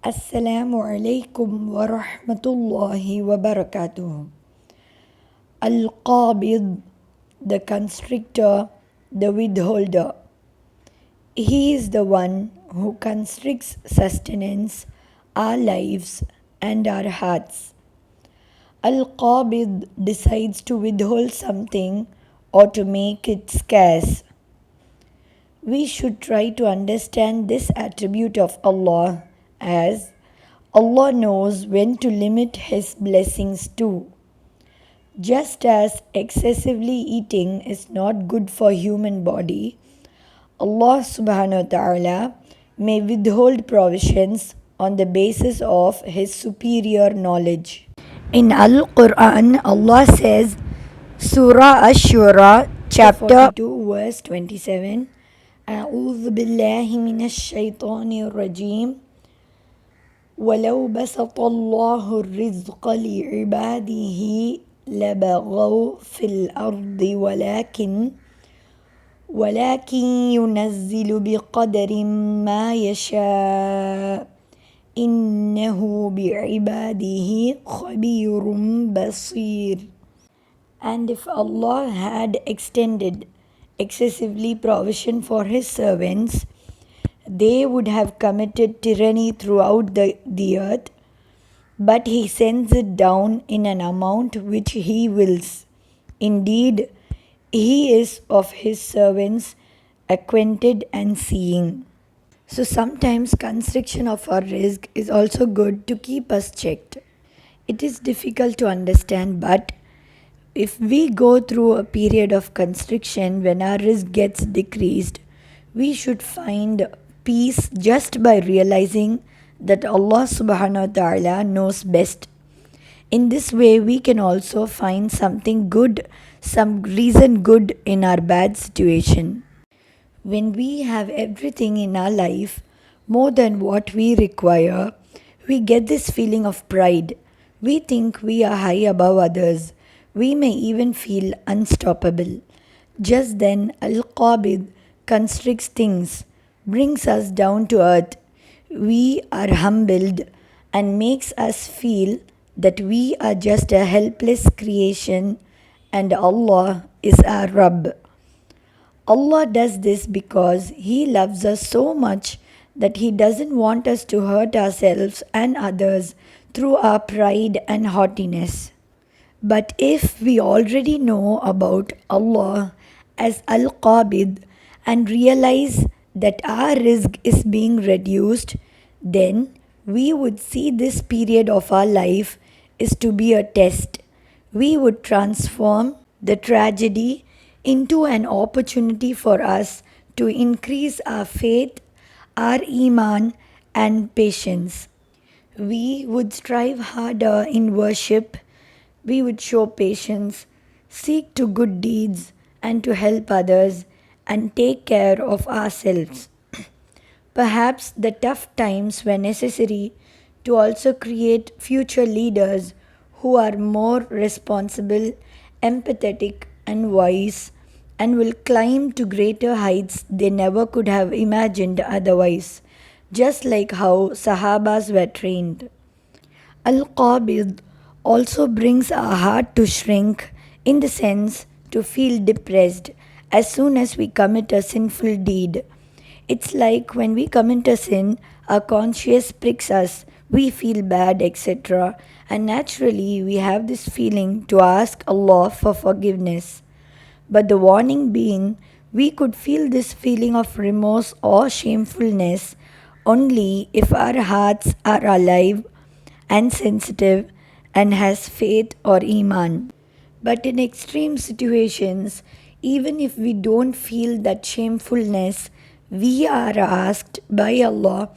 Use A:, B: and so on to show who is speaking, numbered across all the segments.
A: Assalamu alaikum wa rahmatullahi wa barakatuh. Al-Qabid, the constrictor, the withholder. He is the one who constricts sustenance, our lives, and our hearts. Al-Qabid decides to withhold something or to make it scarce. We should try to understand this attribute of Allah as Allah knows when to limit His blessings too. Just as excessively eating is not good for human body, Allah subhanahu wa ta'ala may withhold provisions on the basis of His superior knowledge. In Al-Quran, Allah says, Surah Ash Shuraa, chapter 42, verse 27, أعوذ بالله من الشيطان الرجيم ولو بسط الله الرزق لعباده لبغوا في الأرض ولكن ينزل بقدر ما يشاء إنه بعباده خبير بصير. And if Allah had extended excessively provision for His servants, they would have committed tyranny throughout the earth, but He sends it down in an amount which He wills. Indeed, He is of His servants acquainted and seeing. So sometimes constriction of our rizq is also good to keep us checked. It is difficult to understand, but if we go through a period of constriction when our risk gets decreased, we should find peace just by realizing that Allah subhanahu wa ta'ala knows best. In this way, we can also find something good, some reason good in our bad situation. When we have everything in our life more than what we require, we get this feeling of pride. We think we are high above others. We may even feel unstoppable. Just then, Al-Qabid constricts things, brings us down to earth. We are humbled and makes us feel that we are just a helpless creation and Allah is our Rabb. Allah does this because He loves us so much that He doesn't want us to hurt ourselves and others through our pride and haughtiness. But if we already know about Allah as Al-Qabid and realize that our rizq is being reduced, then we would see this period of our life is to be a test. We would transform the tragedy into an opportunity for us to increase our faith, our iman, and patience. We would strive harder in worship. We would show patience, seek to good deeds, and to help others, and take care of ourselves. Perhaps the tough times were necessary to also create future leaders who are more responsible, empathetic, and wise, and will climb to greater heights they never could have imagined otherwise, just like how Sahabas were trained. Al-Qabid also brings our heart to shrink, in the sense to feel depressed as soon as we commit a sinful deed. It's like when we commit a sin, our conscience pricks us, we feel bad, etc. And naturally, we have this feeling to ask Allah for forgiveness. But the warning being, we could feel this feeling of remorse or shamefulness only if our hearts are alive and sensitive and has faith or iman. But in extreme situations, even if we don't feel that shamefulness, we are asked by Allah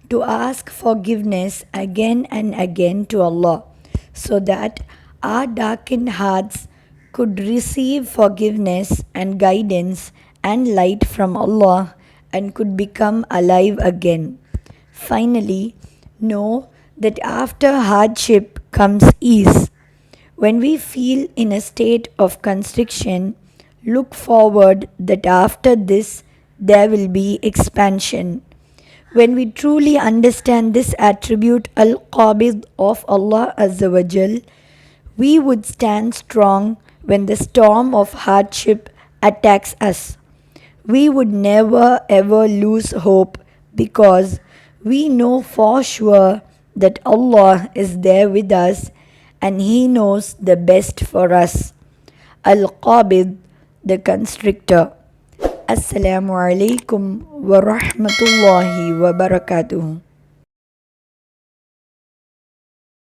A: to ask forgiveness again and again to Allah, so that our darkened hearts could receive forgiveness and guidance and light from Allah and could become alive again. Finally, know that after hardship comes ease. When we feel in a state of constriction, look forward that after this there will be expansion. When we truly understand this attribute, Al-Qabid of Allah Azza wa Jal, we would stand strong when the storm of hardship attacks us. We would never ever lose hope because we know for sure that Allah is there with us and He knows the best for us. Al-Qabid, the constrictor. Assalamu alaikum wa rahmatullahi wa barakatuh.